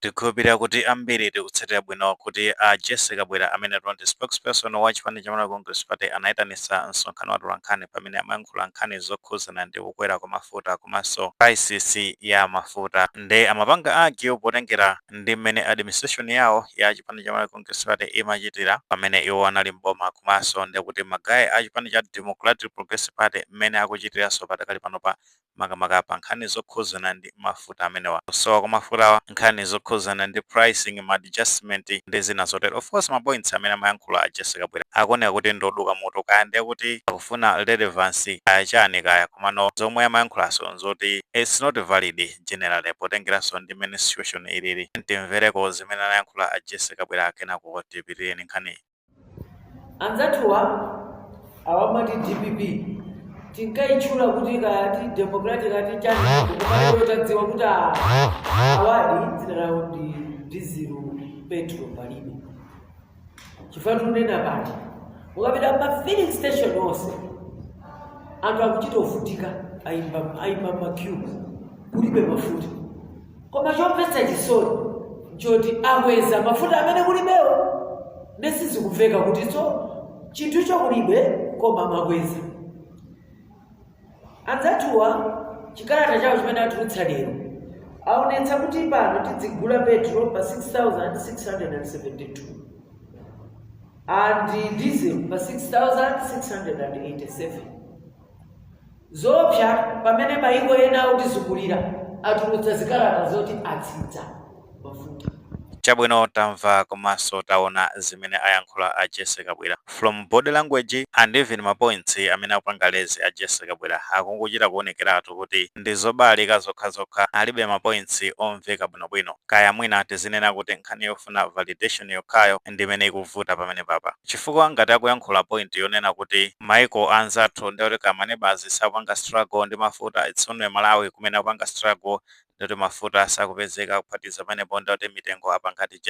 Tikupira kuti ambiri tikutsatira bwino kuti Jessica Bwera amene ndi spokesperson wa chipani cha Malawi Congress Party anayitanitsa msonkhano wa atolankhani pamene amayankhula nkhani zokhuzana ndi kukwera kwa mafuta komanso crisis ya mafuta ndi amapanga argue potengera ndi mmene administration yawo ya chipani cha Malawi Congress Party imachitira pamene iwo anali mboma komanso ndi kuti magayi a chipani cha Democratic Progressive Party mmene akuchitiranso patakali pano pa makamaka pa nkhani zokhuzana ndi mafuta amenewa kusowa kwa mafuta nkhani zokhuzana ndi pricing ma adjustment ndi zina zotero. Of course mapoints amene amayankhula a Jessica Bwera akuoneka kuti ndoduka mutu kaya ndi kuti akufuna relevance chani kaya komano zomwe amayankhulaso nzoti it's not valid generally potengeranso ndi mmene situation ilili. Timvereko zimene anayankhula a Jessica Bwera kenako tipitireni nkhani. Anzathuwa awamati DPP tinkaichula kuti kati Democratic ati chani kumaliwe tadziwa kuti awadi dzina lawo ndi diesel petrol palibe chifukwa tunena pati ukapita pa filling station onse anthu akuchita ovutika ayimba maqueue kulibe mafuta koma chomvetsa chisoni choti akweza mafuta amene kulibewo ndesizikumveka kuti so chinthucho kulibe koma amakweza. Anzathuwa chikalata chawo chimene atulutsa lero aonetsa kuti pano tidzigula petrol pa 6,672 and diesel pa 6,687. Zoopsa pamene mayiko ena akutizungulira atulutsa zikalata zoti atsitsa mafuta. Chabwino tamva komanso taona zimene ayankhula a Jessica Bwera from body language and even mapoints amene akupanga lezi a Jessica Bwera akungochita kuonekeratu kuti ndi zobalika zokhazokha alibe mapoints omveka bwinobwino kaya mwina tizinena kuti nkhani yofuna validation yokhayo ndi imene ikuvuta pamene papa chifukwa ngati akuyankhula point yonena kuti maiko anzathu ndi kuti kamanebasi sapanga struggle ndi mafuta it's only Malawi kumene akupanga struggle ndoti mafuta sakupezeka kuphatiza panepo ndoti mitengo apangati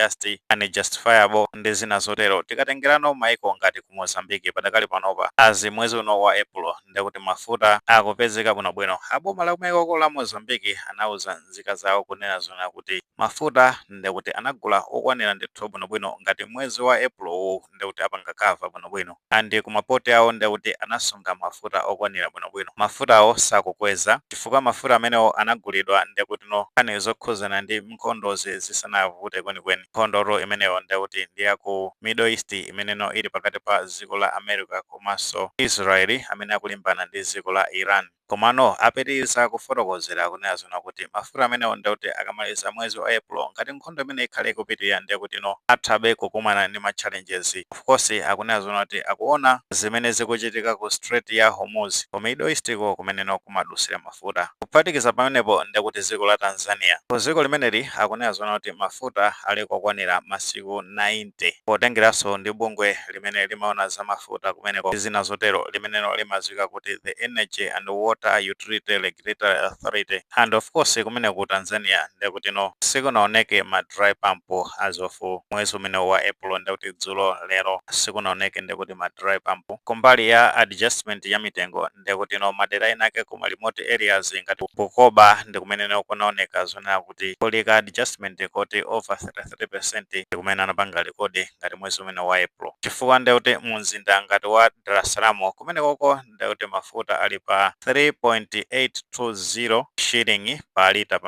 unjustifiable ndi zina zotero. Tikatengerano maiko ngati ku Mozambique padakali panopa azi mwezi uno wa April ndikuti mafuta akupezeka bwinobwino. Aboma la kumaiko la Mozambique anauza nzika zawo kunena zona kuti mafuta ndikuti anagula okwanira ndithu bwinobwino ngati mwezi wa April ndikuti apanga kava bwinobwino andi kumapoti awo ndikuti anasunga mafuta okwanira bwinobwino. Mafuta awo sakukweza chifukwa mafuta amenewo anagulidwa ndikuti no kani zokhuzana ndi nkhondozi zisanavute kwenikweni. Nkhondoro imeneyo ndikuti ndi yaku Middle East imeneno ili pakati pa dziko la America komanso Israeli amene akulimbana ndi dziko la Iran. Komano apitiriza kufotokozera kunena zona kuti mafuta amenewo ndikuti akamaliza mwezi wa April ngati nkhondo imene ikhale kupitirira ndikuti no athabe kukumana ndi ma challenges. Of course akunena zona kuti akuona zimene zikuchitika ku Strait ya Hormuz ku Middle East ko kumeneno kumadusira mafuta kuphatikiza pamenepo ndikuti dziko la Tanzania. Ku dziko limeneli akunena zona kuti mafuta ali kokwanira masiku 90 potengeranso ndi bungwe limene limaona za mafuta kumeneko zina zotero limeneno limadziwika kuti the Energy and Water Utility Regulatory Authority and of course kumene ku Tanzania ndikuti no sikunaoneke ma dry pump as of mwezi umene wa April ndikuti dzulo lero sikunaoneke ndikuti ma dry pump kumbali ya adjustment ya mitengo ndikuti no madera enake kuma remote areas ngati Bukoba ndikumeneno kunaoneka zona kuti kulika adjustment koti over 33% kumene anapanga rekodi ngati mwezi umene wa April chifukwa ndikuti mumzinda ngati wa Dar es Salaam kumene koko ndikuti mafuta ali pa 3.820 shilling pa lita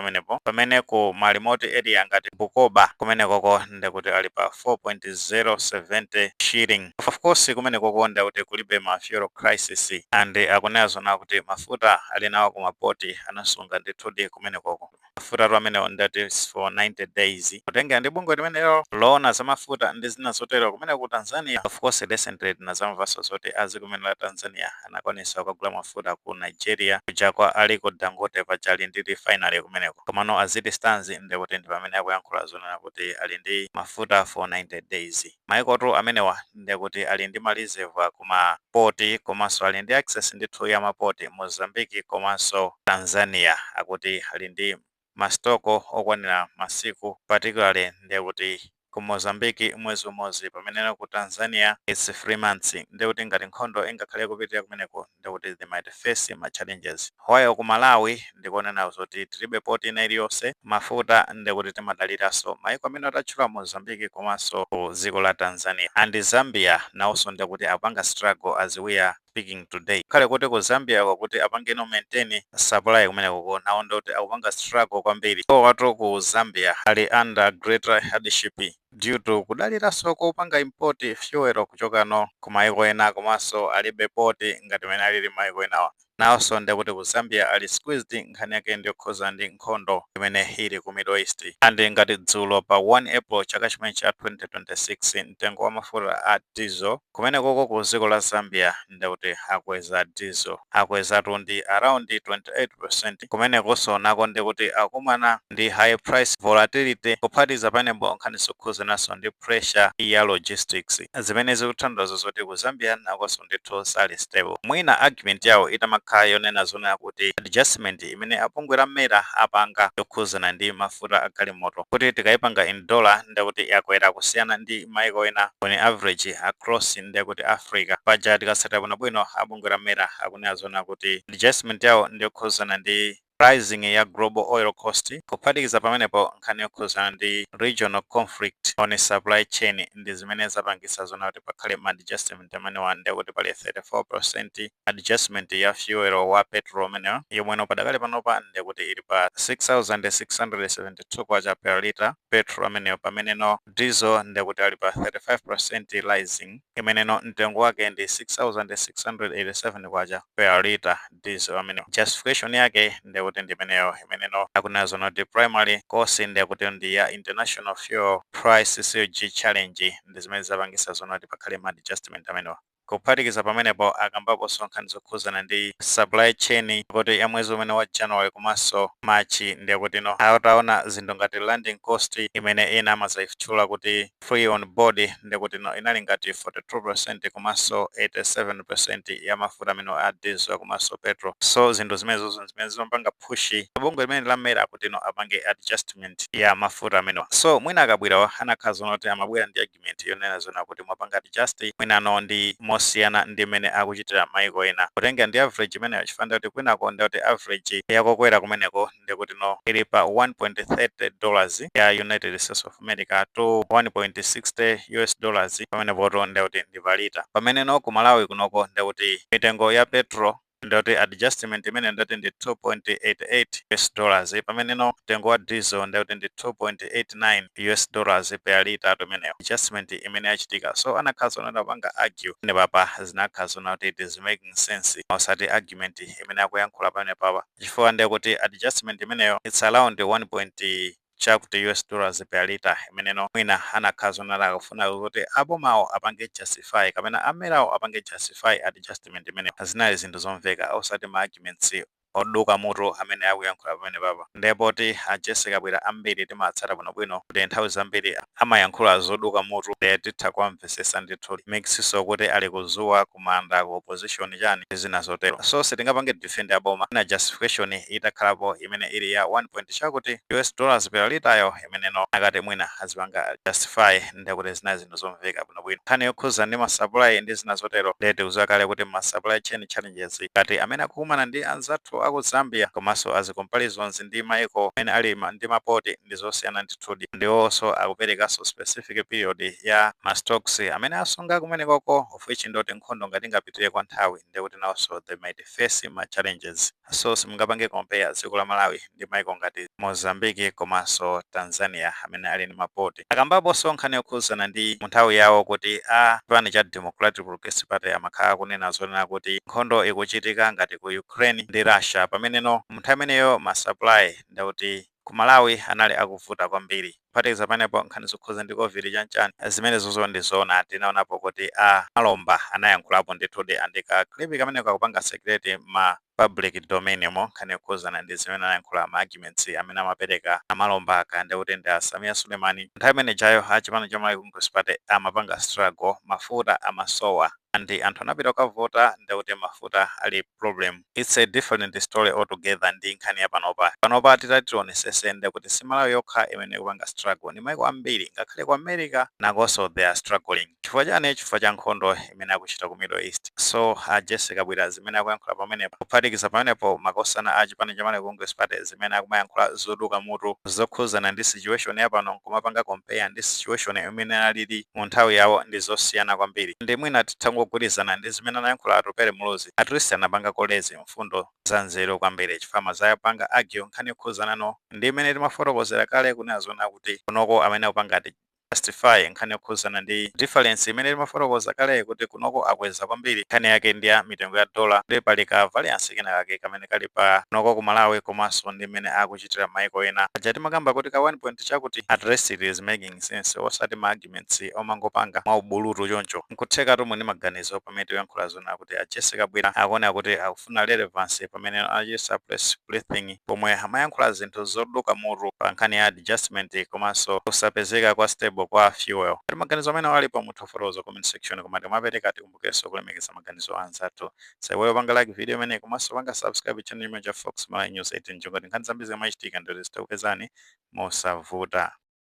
pamene ku ma remote area ngati Bukoba kumene koko ndikuti ali pa 4.070 shilling. Of course kumene koko ndikuti kulibe ma fuel crisis and akunena zona kuti mafuta ali nawo ku mapoti anasunga ndithudi kumene koko mafuta amene ndati for 90 days kutengera ndi bungwe limenelo loona za mafuta ndi zina zotero kumene ku Tanzania. Of course recently tinazamvaso zoti azi kumene la Tanzania anakwanisa kugula mafuta ku Nigeria kuja kwa aliko Dangote pachali ndi refinery kumeneko komano aziti stands ndikuti ndi pamene akuyankhula zona kuti ali ndi mafuta for 90 days. Maikotu amenewa ndikuti ali ndi ma reserve kuma poti komanso ali ndi access ndithu ya mapoti Mozambique komanso Tanzania akuti ali ndi mastoko okwanira masiku particularly ndikuti ku Mozambique mwezi umodzi, pameneno ku Tanzania it's 3 months. Ndekuti ngati nkhondo ingakhale kupitirira kumeneko ndekuti they might face ma challenges. While ku Malawi ndikonena kuti tilibe port ina iliyonse, mafuta ndekuti timadaliranso maiko amene atatchula Mozambique komanso ku dziko la Tanzania. And Zambia nawonso ndekuti apanga struggle as we are speaking today. Kale kuti ku Zambia kuti apange no maintain supply kumeneko ko nawo ndoti akupanga struggle kwambiri. So watu ku Zambia ali under greater hardship due to kudaliranso kopanga import fuel kuchokano ku maiko ena komanso alibe port ngati mene alili maiko enawa. Nawonso ndekuti ku Zambia ali squeezed nkhani yake ndiyokhoza ndi nkhondo imene ili ku Middle East. And ngati dzulo pa 1 April chaka chimene cha 2026 mtengo wa mafuta a diesel kumene koko ku dziko la Zambia ndekuti akweza diesel akwezatu ndi around 28%, kumene konso nako ndikuti akumana ndi high price volatility kuphatiza panembo nkhaniso khuzanaso ndi pressure ya logistics zimene zikuthandiza zoti ku Zambia nakonso ndithu sali stable. Mwina argument yawo itamakhala yonena zona kuti adjustment imene apungwira mmera apanga yokhuzana ndi mafuta agalimoto kuti tikayipanga in dollar ndekuti yakwera kusiyana ndi maiko ena on average across ndekuti Africa. Paja tikasata bwino apungwira mmera akunena zona kuti adjustment yawo ndiyokhuzana ndi rising ya global oil cost kuphatikiza pamenepo nkhani yokhuzana ndi regional conflict on supply chain ndi zimene zapangisa zona kuti pakhale ma adjustment amene wande kuti pali 34% adjustment ya fuel wa petrol amene yomweno padakale panopa ndekuti ili pa 6,672 kwacha per liter petrol ameneyo, pameneno diesel ndekuti ali pa 35% rising imeneno mtengo wake ndi 6,687 kwacha per liter diesel ameneyo. Justification yake ndekuti ndimeneyo imeneno akunazo noti primary cause ndekuti ndi ya international fuel price surge challenge ndi zimene zapangisa zona kuti pakhale ma adjustment amenewa. Kuphatikiza pamenepo akambaponso nkhani zokhuzana ndi supply chain kuti ya mwezi umene wa January komanso March ndekuti ataona zinthu ngati landing cost imene ina amazayitchula kuti free on board ndekuti inali ngati 42% komanso 87% ya mafuta amene a diesel komanso petrol. So zinthu zimenezo zimene zimapanga push bungwe limene la mmera kuti apange adjustment ya mafuta amenewa. So mwina akabwirawa anakhala zona kuti amabwera ndi argument yonena zona kuti mwapanga adjust mwinano ndi mosiyana ndi mene akuchitira maiko ena kutenga ndi average imene chifanda kuti kwinako ndikuti average yakokwera kumeneko ndikuti ili pa $1.30 ya United States of America to $1.60 pamene poto ndikuti ndi valita. Pamene ku Malawi kunoko ndikuti mitengo ya petrol ndoti adjustment imene ndoti ndi $2.88 pamene mtengo wa diesel ndoti ndi $2.89 per liter ameneyo adjustment imene yachitika. So anakhazo anapanga argue ne papa zinakhazo kuti it is making sense osati argument imene akuyankhula pamene papa chifukwa ndekuti adjustment imeneyo it's around chakuti $1 per liter imeneno mwina anakhazo akufuna kuti abomawo apange justify kapena amerawo apange justify adjustment imene zinali zinthu zomveka osati ma arguments oduka mutu amene akuyankhula pamene papa. Ndepoti Jessica Bwira ambiri timatsata bwinobwino kuti nthawi zambiri amayankhula zoduka mutu titha kuamvesesa ndithu makesiso kuti ali kuzuwa kumanda ku opposition chani zina zotero. So sitingapange defend aboma na justification itakhalapo imene ili ya 1 point chakuti $1 per liter yo imeneno akati mwina azipanga justify ndekuti zina zinthu zomveka bwinobwino. Nkhani yokhuza ndi ma supply ndi zina zotero leti uzakale kuti ma supply chain challenges kati amene akukumana ndi anzathu aku Zambia komanso as comparisons ndi maiko amene ali ndi mapoti ndi zosiyana ndithudi ndiwonso akuperekaso specific period ya ma stocks amene asunga kumenekoko of which ndoti nkhondo ngati ingapitire kwa nthawi ndikuti nawonso they might face ma challenges. So simungapange compare dziko la Malawi ndi maiko ngati Mozambique komanso Tanzania amene ali ndi mapoti. Akambaponso nkhani yokhuzana ndi munthawi yawo kuti chipani cha Democratic Progressive Party amakhala kunena zonena kuti nkhondo ikuchitika ngati ku Ukraine ndi Russia pameneno munthawi imeneyo ma supply ndikuti ku Malawi anali akuvuta kwambiri. Kuphatikiza panepo nkhani zokhuza ndi COVID chanchani zimene zozo ndizona tinaonapo kuti malomba anayankhulapo ndithudi andika clip kamene kakupanga secret ma public domain mo nkhani yokhuzana ndi zimene ayankhula ma arguments amene amapereka amalombaka ndi kuti ndi Samia Sulemani nthawi imene jayo achipano cha Malawi Congress Party amapanga struggle mafuta amasowa andi anthu anapita kukavota ndi kuti mafuta ali problem. It's a different story altogether ndi nkhani ya panopa titationesese ndi kuti si Malawi yokha imene ikupanga struggle ni maiko ambiri ngakhale ku America nakonso they are struggling. Chifukwa chani? Chifukwa cha nkhondo imene akuchita ku Middle East. So Jessica Bwira zimene akuyankhula pamenepo kuphatikiza pamenepo makosana a chipani cha Malawi Congress Party zimene akumayankhula zoduka mutu zokhuzana ndi situation yapano kumapanga compare ndi situation imene alili mu nthawi yawo ndi zosiyana kwambiri. Ndi mwina titangogwirizana ndi zimene anayankhula Atupele Mulozi at anapanga kolezi mfundo za nzeru kwambiri chifama zayapanga agio nkhani yokhuzana ndi imene timafotokozera kale kunazona kuti kunoko amene akupanga justify nkhani yokhuzana ndi difference imene timafotokoza kale kuti kunoko akweza kwambiri nkhani yake ndi ya mitengo ya dola ndi palika variance kena yake kamene kali pa kunoko ku Malawi komanso ndi imene akuchitira maiko ena aja timakamba kuti ka 1 point chakuti at least it is making sense osati ma arguments omangopanga mwa ubulutu choncho nkutheka tomwe ndi maganizo pamene tiyankhula zona kuti Jessica Bwira akuona kuti akufuna relevance pamene achisa press breathing pomwe amayankhula zinthu zoduka mutu pa nkhani ya adjustment komanso kusapezeka kwa stable kwa fuel. Maganizo amene alipo mutoforoza comment section komati mwapereka tikumbukeso kulemekeza maganizo anzathu. Seweyo panga like video imene komanso panga subscribe channel imene cha Fox Malawi News 18 njonga nkhani zambiri zamachitika ndi zitawukezani mosavuta.